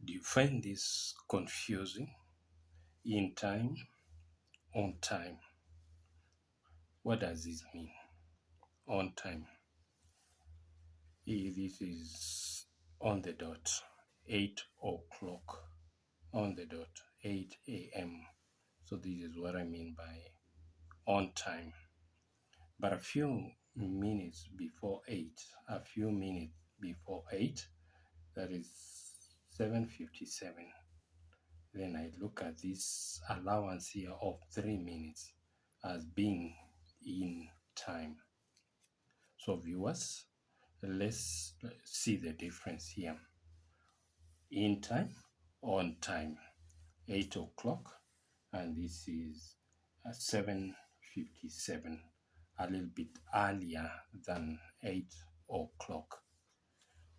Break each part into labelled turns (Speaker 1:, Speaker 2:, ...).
Speaker 1: Do you find this confusing? In time, on time. What does this mean? On time. This is on the dot, 8 o'clock, on the dot, 8 a.m. So this is what I mean by on time. But a few minutes before 8, that is 7:57. Then I look at this allowance here of 3 minutes as being in time. So viewers, let's see the difference here. In time, on time, 8 o'clock, and this is 7:57, a little bit earlier than 8 o'clock.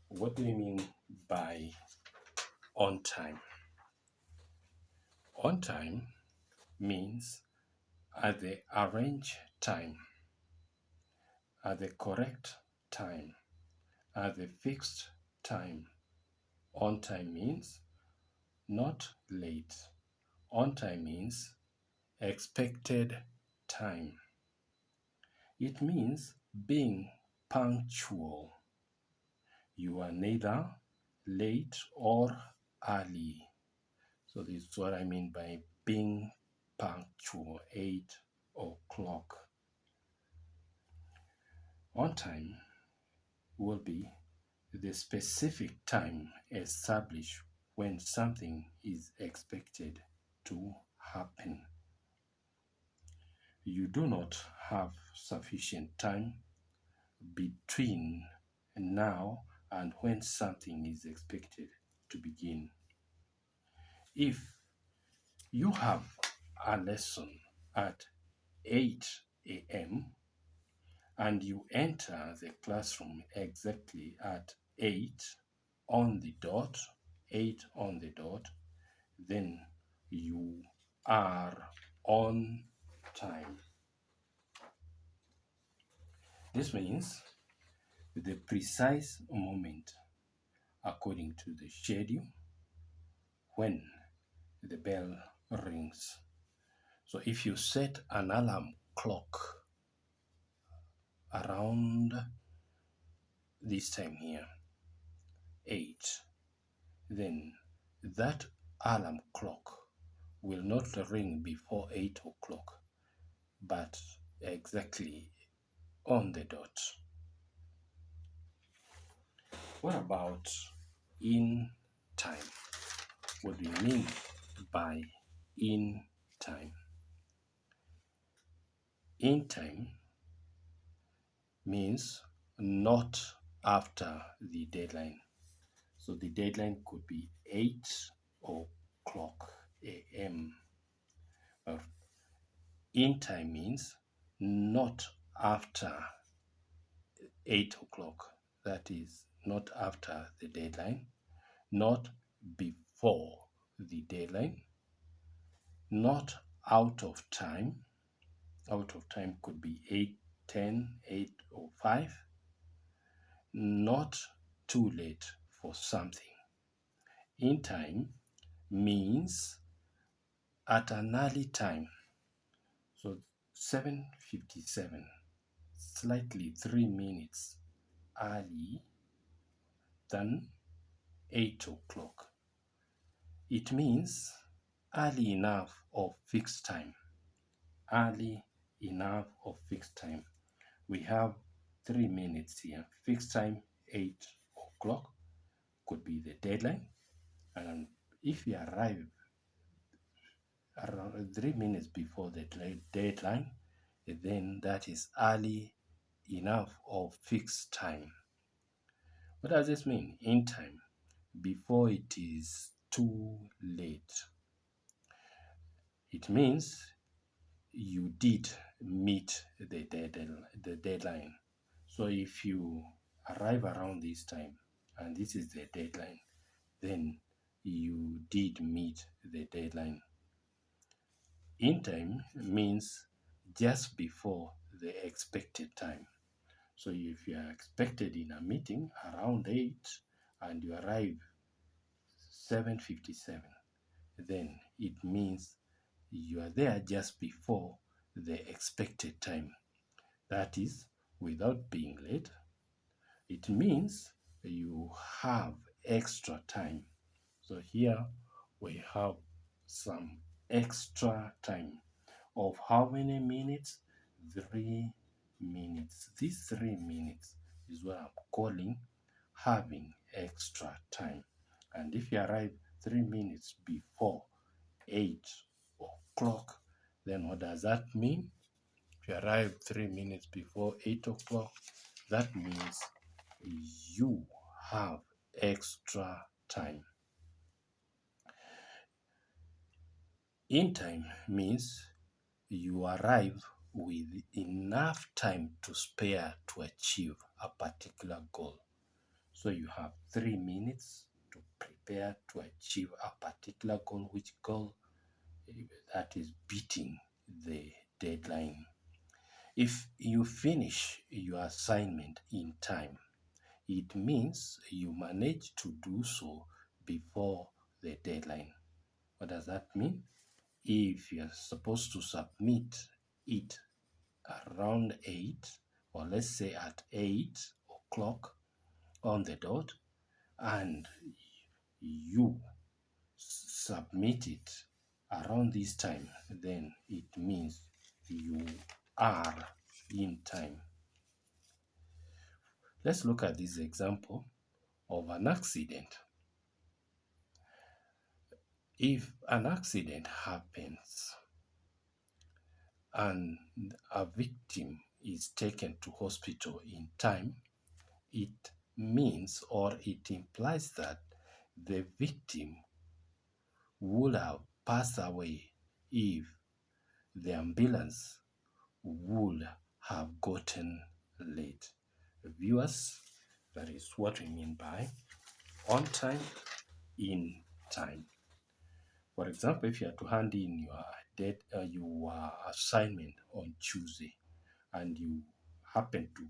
Speaker 1: What do you mean by on time? On time means at the arranged time, at the correct time, at the fixed time. On time means not late. On time means expected time. It means being punctual. You are neither late or early. So this is what I mean by being punctual, 8 o'clock. On time will be the specific time established when something is expected to happen. You do not have sufficient time between now and when something is expected to begin. If you have a lesson at 8 a.m. and you enter the classroom exactly at 8 on the dot, then you are on time. This means the precise moment according to the schedule when the bell rings. So if you set an alarm clock around this time here, 8, then that alarm clock will not ring before 8 o'clock, but exactly on the dot. What about in time? What do you mean by in time? In time means not after the deadline. So the deadline could be 8 o'clock a.m. But in time means not after 8 o'clock. That is not after the deadline, not before the deadline, not out of time. Out of time could be 8:10, 8:05. Not too late for something. In time means at an early time. So 7:57, slightly 3 minutes early than 8 o'clock. It means early enough of fixed time. Early enough of fixed time. We have 3 minutes here. Fixed time, 8 o'clock, could be the deadline. And if you arrive around 3 minutes before the deadline, then that is early enough of fixed time. What does this mean? In time, before it is too late. It means you did meet the deadline. So if you arrive around this time and this is the deadline, then you did meet the deadline. In time means just before the expected time. So if you are expected in a meeting around 8 and you arrive 7:57, then it means you are there just before the expected time. That is, without being late. It means you have extra time. So here we have some extra time of how many minutes? 3 minutes. These 3 minutes is what I'm calling having extra time. And if you arrive 3 minutes before 8 o'clock, then what does that mean? If you arrive 3 minutes before 8 o'clock, that means you have extra time. In time means you arrive with enough time to spare to achieve a particular goal. So you have 3 minutes to prepare to achieve a particular goal. Which goal? That is beating the deadline. If you finish your assignment in time, it means you manage to do so before the deadline. What does that mean? If you're supposed to submit it around 8, or let's say at 8 o'clock on the dot, and you submit it around this time, then it means you are in time. Let's look at this example of an accident. If an accident happens and a victim is taken to hospital in time, it means or it implies that the victim would have passed away if the ambulance would have gotten late. Viewers, that is what we mean by on time, in time. For example, if you are to hand in your assignment on Tuesday and you happen to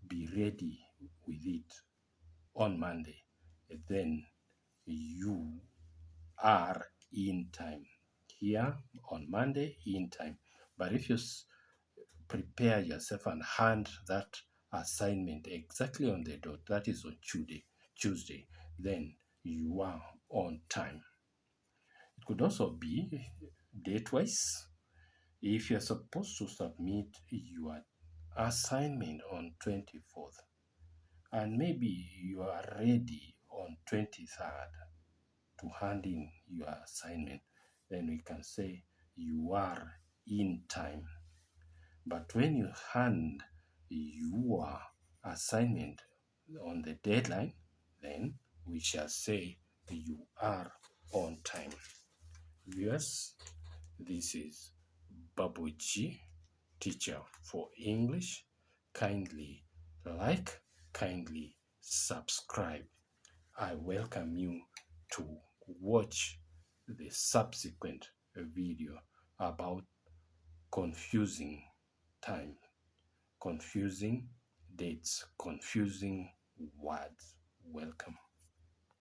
Speaker 1: be ready with it on Monday, then you are in time. Here on Monday, in time. But if you prepare yourself and hand that assignment exactly on the dot, that is on Tuesday, then you are on time. It could also be date-wise. If you're supposed to submit your assignment on 24th, and maybe you are ready on 23rd to hand in your assignment, then we can say you are in time. But when you hand your assignment on the deadline, then we shall say you are on time. Viewers, this is Babuji, teacher for English. Kindly like, kindly subscribe. I welcome you to watch the subsequent video about confusing time, confusing dates, confusing words. Welcome.